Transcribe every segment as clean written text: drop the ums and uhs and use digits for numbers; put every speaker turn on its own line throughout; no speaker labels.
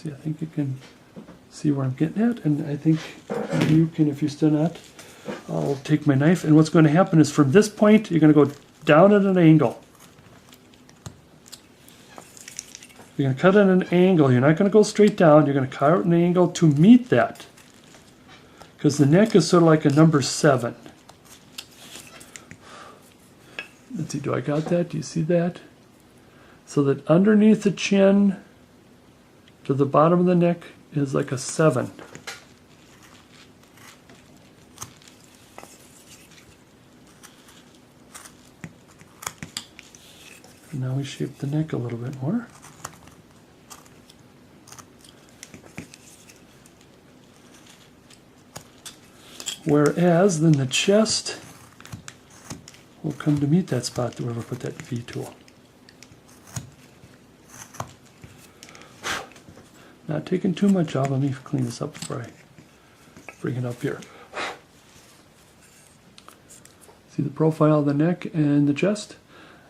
See, I think you can see where I'm getting at, and I think you can if you're still not. I'll take my knife, and what's going to happen is from this point, you're going to go down at an angle. You're going to cut at an angle. You're not going to go straight down. You're going to cut at an angle to meet that. Because the neck is sort of like a number 7. Let's see, do I got that? Do you see that? So that underneath the chin to the bottom of the neck is like a 7. And now we shape the neck a little bit more. Whereas then the chest will come to meet that spot where we put that V tool. Not taking too much off. Let me clean this up before I bring it up here. See the profile of the neck and the chest?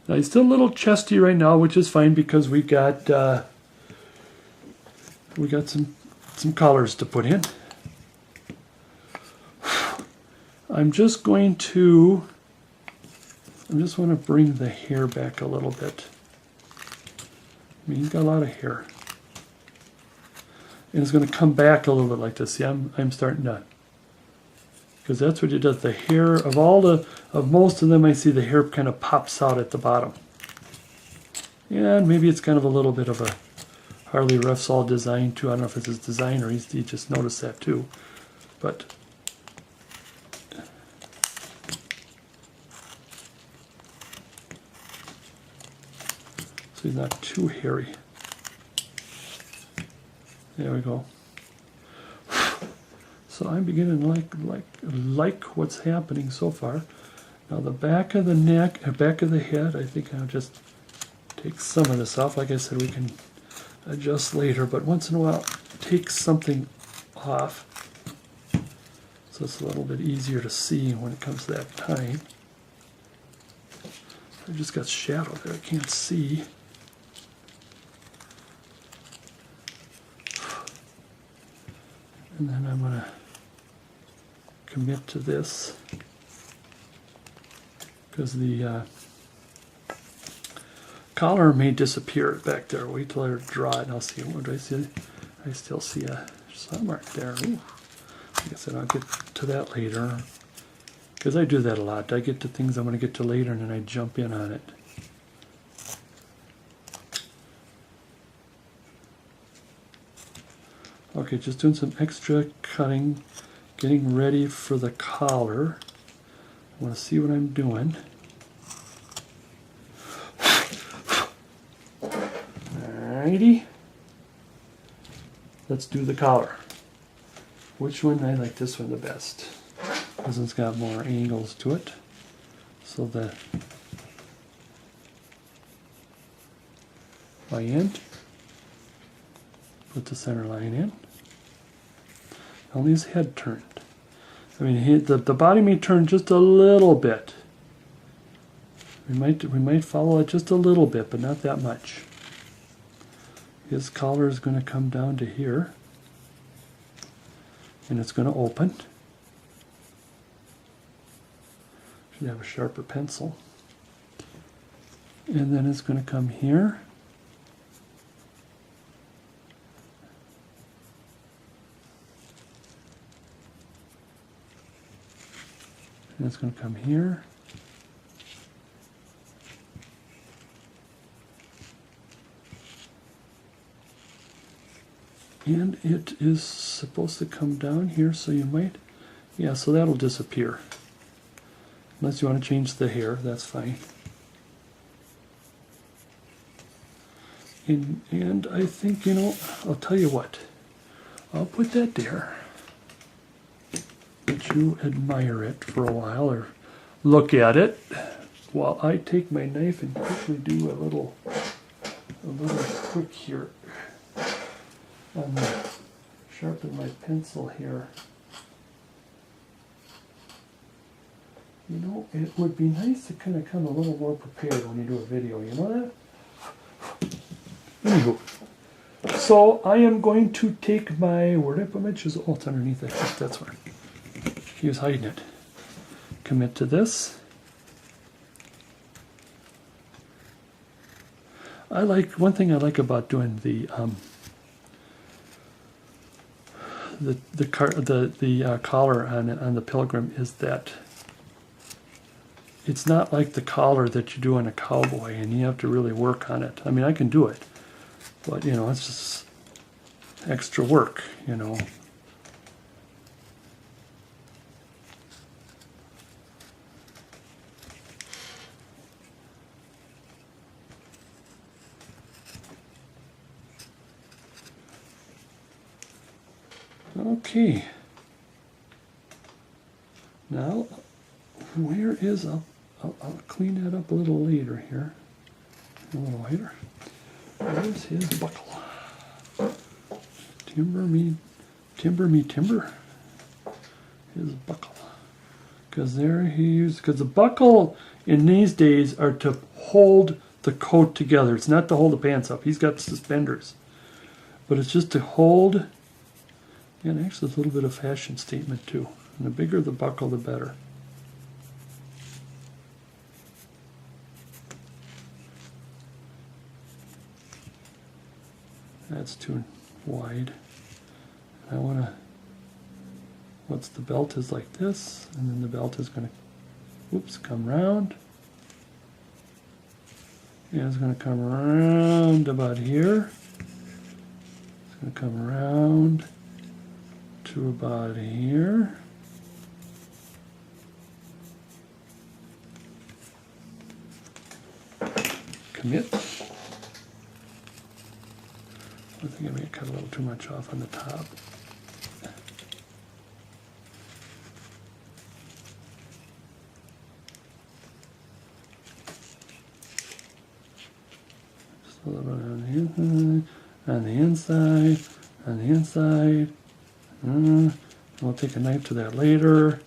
Now he's still a little chesty right now, which is fine because we got some collars to put in. I just want to bring the hair back a little bit. I mean, he's got a lot of hair. And it's going to come back a little bit like this. See, I'm starting to, because that's what it does. The hair of most of them, I see the hair kind of pops out at the bottom. And maybe it's kind of a little bit of a Harley Refsol design too. I don't know if it's his design or he just noticed that too. But so he's not too hairy. There we go. So I'm beginning to like what's happening so far. Now the back of the neck, back of the head, I think I'll just take some of this off. Like I said, we can adjust later, but once in a while, take something off so it's a little bit easier to see when it comes to that time. I just got shadow there, I can't see. And then I'm going to commit to this because the collar may disappear back there. Wait till I draw it and I'll see it. What do I see? I still see a saw mark there. Ooh. Like I said, I'll get to that later because I do that a lot. I get to things I'm going to get to later and then I jump in on it. Okay, just doing some extra cutting, getting ready for the collar. I want to see what I'm doing. Alrighty. Let's do the collar. Which one? I like this one the best. This one's got more angles to it. So the end. Put the center line in. Only his head turned. I mean, the body may turn just a little bit. We might follow it just a little bit, but not that much. His collar is going to come down to here, and it's going to open. Should have a sharper pencil. And then it's going to come here. And it's going to come here. And it is supposed to come down here, so you might, yeah, so that'll disappear. Unless you want to change the hair, that's fine. And I think, you know, I'll tell you what, I'll put that there. Let you admire it for a while or look at it while I take my knife and quickly do a little quick here. I'm going to sharpen my pencil here. You know, it would be nice to kind of come a little more prepared when you do a video, you know that? Anywho, So I am going to take my, where did I put my chisel? Oh, it's underneath it. That's where he was hiding it. Commit to this. One thing I like about doing the collar on the Pilgrim is that it's not like the collar that you do on a cowboy, and you have to really work on it. I mean, I can do it, but it's just extra work, Okay. Now, where is I'll clean that up a little later here. A little later. Where's his buckle? Timber me timber. His buckle. Because the buckle in these days are to hold the coat together. It's not to hold the pants up. He's got suspenders. But it's just to hold, and actually it's a little bit of fashion statement too. And the bigger the buckle, the better. That's too wide. I want to, the belt is like this, and then the belt is going to, come round. Yeah, it's going to come around about here. It's going to come around to about here. Commit. I think I may cut a little too much off on the top. Just a little bit on the inside, on the inside. We'll take a knife to that later.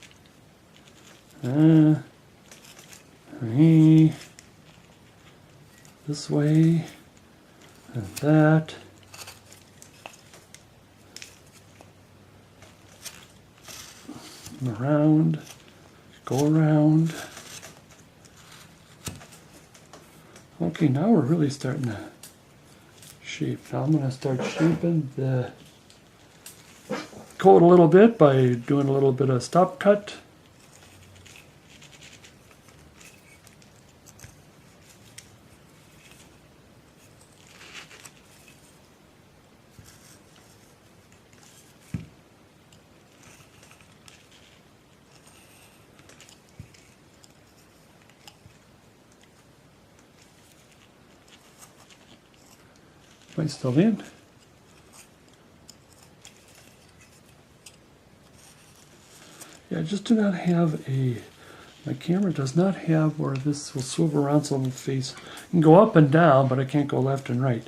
This way, and that. Around, go around. Okay, now we're really starting to shape. Now I'm going to start shaping the coat a little bit by doing a little bit of stop cut. Am I still in? Yeah, I just do not have my camera does not have where this will swivel around so the face can go up and down, but I can't go left and right.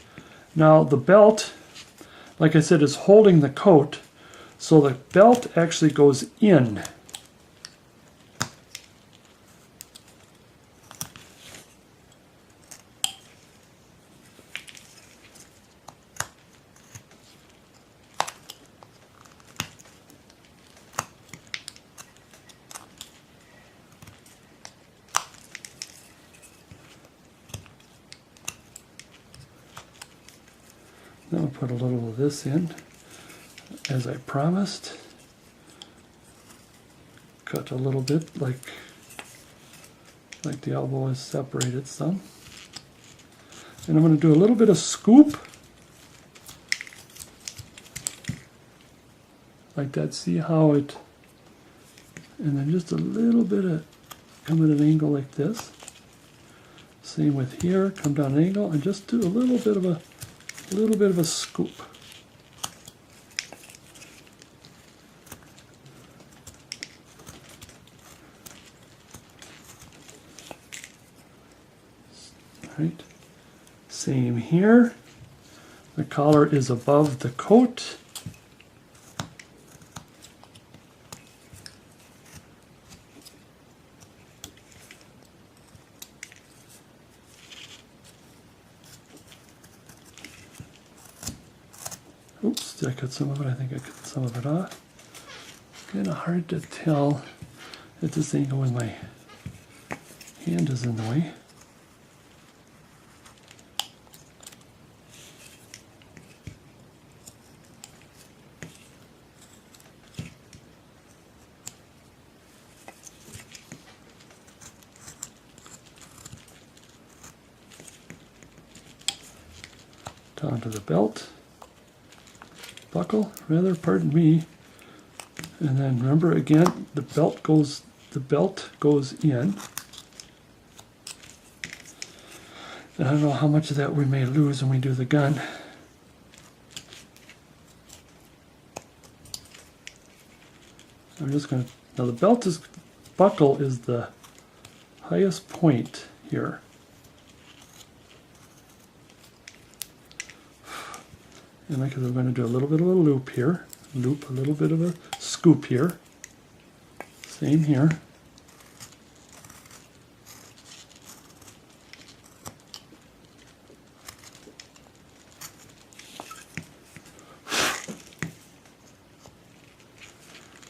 Now the belt, like I said, is holding the coat, so the belt actually goes in. Then I'll put a little of this in, as I promised. Cut a little bit, like the elbow is separated some. And I'm going to do a little bit of scoop, like that. See how it, and then just a little bit of, come at an angle like this. Same with here, come down an angle, and just do a little bit of a scoop. Right. Same here. The collar is above the coat. Oops, did I cut some of it? I think I cut some of it off. Kind of hard to tell at this angle when my hand is in the way. Down to the belt, buckle, rather, pardon me. And then remember again, the belt goes in. And I don't know how much of that we may lose when we do the gun. I'm just going to, now the buckle is the highest point here. And like I'm going to do a little bit of a loop here, a little bit of a scoop here. Same here.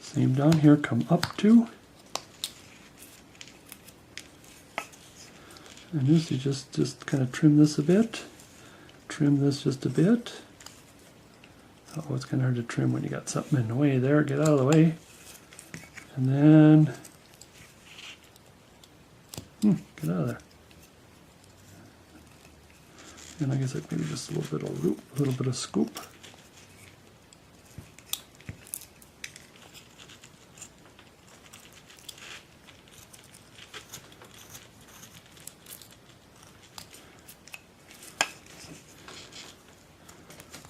Same down here, come up to. And this, you just kind of trim this a bit. Trim this just a bit. Oh, it's kind of hard to trim when you got something in the way there. Get out of the way. And then, get out of there. And I guess like maybe just a little bit of loop, a little bit of scoop.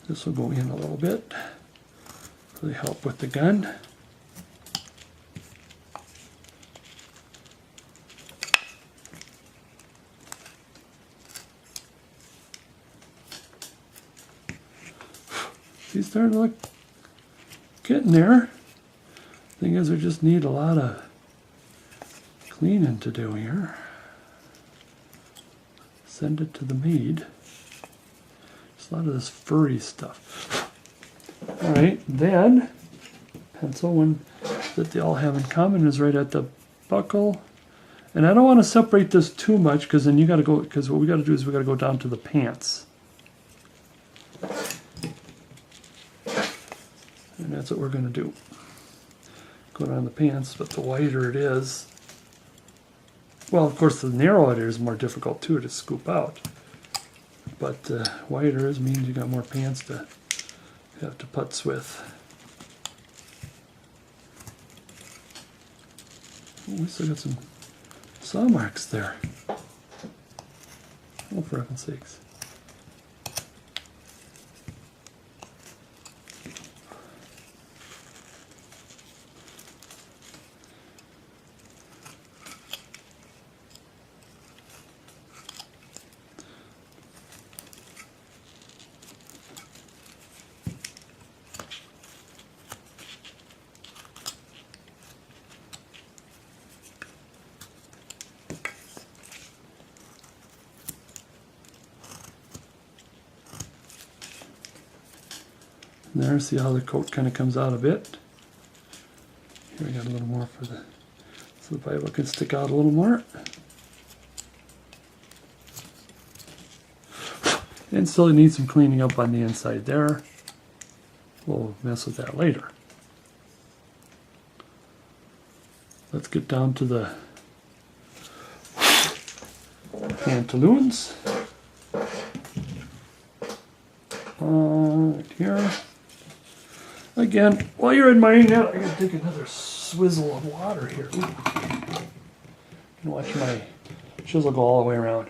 This will go in a little bit, really help with the gun. These starting to look getting there. Thing is, we just need a lot of cleaning to do here. Send it to the maid. A lot of this furry stuff. All right, then pencil one that they all have in common is right at the buckle, and I don't want to separate this too much because then you got to go. Because what we got to do is we got to go down to the pants, and that's what we're going to do. Go down the pants, but the wider it is, well, of course, the narrower it is, more difficult too to scoop out. But wider is means you got more pants to have to putz with. Oh, we still got some saw marks there. Oh, for heaven's sakes. There, see how the coat kind of comes out a bit. Here we got a little more for the, so the Bible can stick out a little more. And still needs some cleaning up on the inside there. We'll mess with that later. Let's get down to the pantaloons. Right here. Again, while you're admiring that, I'm going to take another swizzle of water here. Ooh. And watch my chisel go all the way around.